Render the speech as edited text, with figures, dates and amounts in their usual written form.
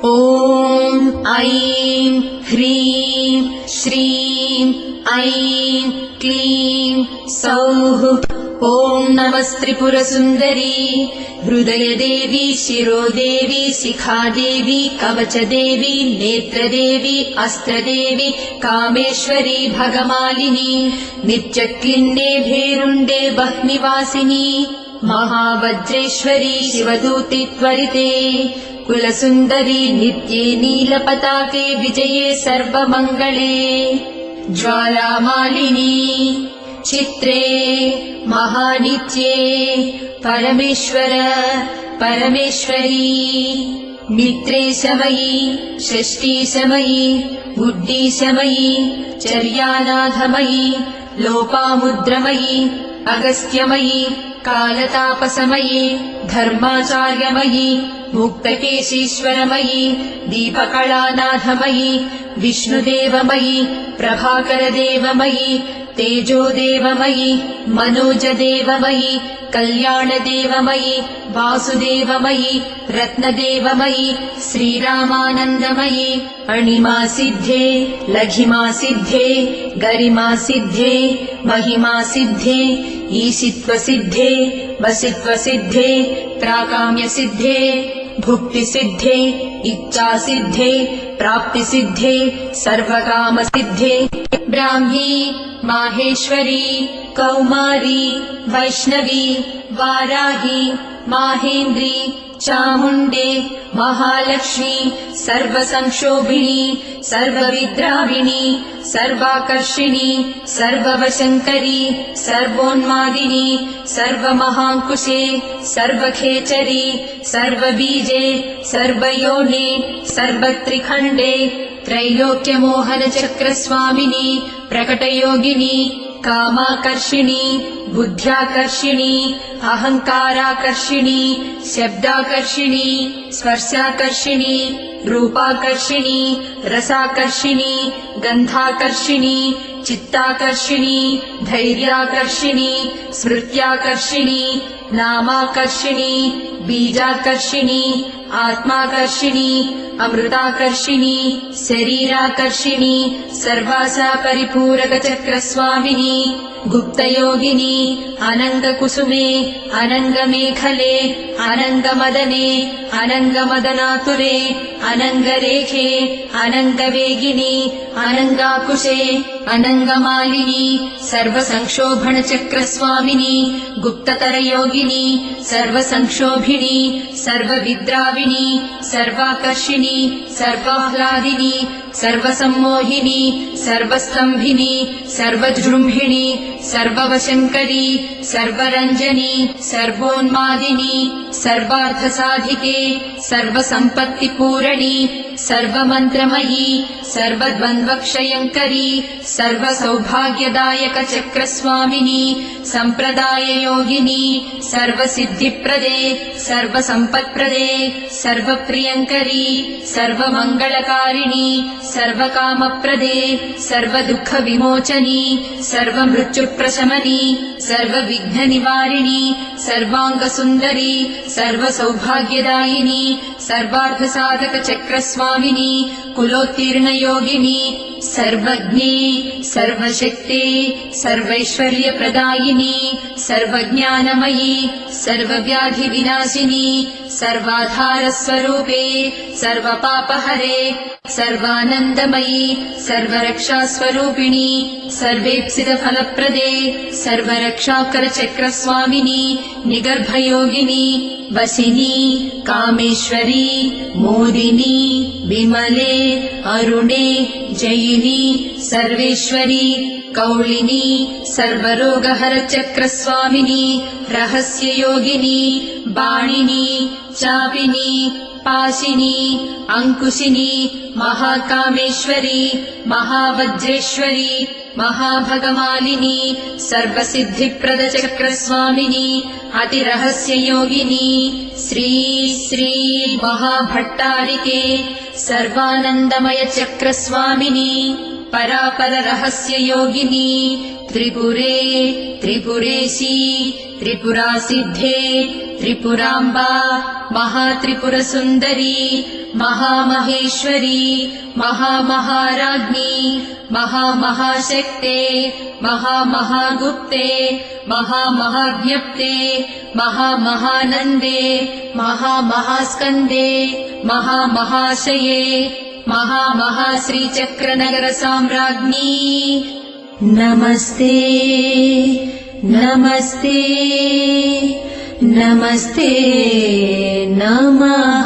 ॐ ऐं ह्रीं श्रीं ऐं क्लीं सौः। ॐ नमस्त्रिपुरसुन्दरी हृदयदेवी शिरोदेवी शिखादेवी कवचदेवी नेत्रदेवी अस्त्रदेवी कामेश्वरी भगमालिनी नित्यक्लिन्ने भेरुण्डे बह्निवासिनी महावज्रेश्वरी शिवदूति त्वरिते कुलसुन्दरी नित्ये नीलपताके विजये सर्वमङ्गले ज्वालामालिनी चित्रे महानित्ये परमेश्वर परमेश्वरी मित्रे समयी षष्ठी समयी बुद्धि समयी चर्यानाथमयी लोपामुद्रमयी अगस्त्यमयी कालतापसमयी धर्माचार्यमयी मुक्तकेशीश्वरमयी दीपकलानाथमयी विष्णुदेवमयी प्रभाकरदेवमयी तेजोदेवमयी मनोजदेवमयी कल्याणदेवमयी वासुदेवमयी रत्नदेवमयी श्रीरामानन्दमयी अणिमासिद्धे लघिमासिद्धे गरिमासिद्धे महिमासिद्धे ईशित्वसिद्धे वसित्वसिद्धे प्राकाम्यसिद्धे भुक्तिसिद्धे इच्छासिद्धे प्राप्तिसिद्धे सर्वकामसिद्धे ब्राह्मी माहेश्वरी कौमारी वैष्णवी वाराही माहेन्द्री चामुण्डे महालक्ष्मी सर्वसंक्षोभिणी सर्वविद्राविणी सर्वाकर्षिणी सर्ववशङ्करी सर्वोन्मादिनी सर्वमहाङ्कुशे सर्वखेचरी सर्वबीजे सर्वयोने सर्वत्रिखण्डे त्रैलोक्यमोहनचक्रस्वामिनी प्रकटयोगिनी कामाकर्षिणी बुद्ध्याकर्षिणी अहङ्काराकर्षिणी शब्दाकर्षिणी स्पर्शाकर्षिणी रूपाकर्षिणी रसाकर्षिणी गन्धाकर्षिणी चित्ताकर्षिणी धैर्याकर्षिणी स्मृत्याकर्षिणी नामाकर्षिणी बीजाकर्षिणी आत्माकर्षिणी अमृताकर्षिणी शरीराकर्षिणी सर्वासा परिपूरकचक्रस्वामिनी गुप्तयोगिनी अनङ्गकुसुमे अनङ्गमेखले अनङ्गमदने अनङ्गमदनातुरे अनङ्गरेखे अनङ्गवेगिनी अनङ्गाकुशे अनङ्गमालिनी सर्वसंक्षोभणचक्रस्वामिनी गुप्ततरयोगिनी सर्वसंक्षोभिणी सर्वविद्राविणी सर्वाकर्षिणी सर्वाह्लादिनी सर्वसम्मोहिनी सर्वस्तम्भिनी सर्वजृम्भिणी सर्ववशङ्करी सर्वरञ्जनी सर्वोन्मादिनी सर्वार्थसाधिके सर्वसम्पत्तिपूरणी सर्वमन्त्रमयी सर्वद्वन्द्वक्षयङ्करी सर्वसौभाग्यदायकचक्रस्वामिनी सम्प्रदाययोगिनी सर्वसिद्धिप्रदे सर्वसम्पत्प्रदे सर्वप्रियङ्करी सर्वमङ्गलकारिणी सर्वकामप्रदे सर्वदुःखविमोचनी सर्वमृत्युप्रशमनी सर्वविघ्ननिवारिणी सर्वाङ्गसुन्दरी सर्वसौभाग्यदायिनी सर्वार्थसाधकचक्रस्वामिनी कुलोत्तीर्णयोगिनी सर्वज्ञे सर्वशक्ते सर्वैश्वर्यप्रदायिनी सर्वज्ञानमयी सर्वव्याधिविनाशिनी सर्वाधारस्वरूपे सर्वपापहरे सर्वानन्दमयी सर्वरक्षास्वरूपिणी सर्वेप्सितफलप्रदे सर्वरक्षाकरचक्रस्वामिनी निगर्भयोगिनी वसिनी कामेश्वरी मोदिनी विमले अरुणे जयिनी सर्वेश्वरी कौलिनी सर्वरोगहरचक्रस्वामिनी रहस्ययोगिनी बाणिनी चापिनी पाशिनी अंकुशिनी महाकामेश्वरी महावज्रेश्वरी महाभगमालिनी सर्वसिद्धिप्रदचक्रस्वामिनी अतिरहस्ययोगिनी श्री श्री महाभट्टारिके सर्वानन्दमयचक्रस्वामिनी परापररहस्ययोगिनी त्रिपुरे त्रिपुरेशी त्रिपुरासिद्धे त्रिपुराम्बा महात्रिपुरसुन्दरी महामहेश्वरी महामहाराज्ञी महामहाशक्ते महामहागुप्ते महामहाज्ञप्ते महामहानन्दे महामहास्कन्दे महामहाशये महामहाश्रीचक्रनगरसाम्राज्ञी नमस्ते नमस्ते नमस्ते नमः।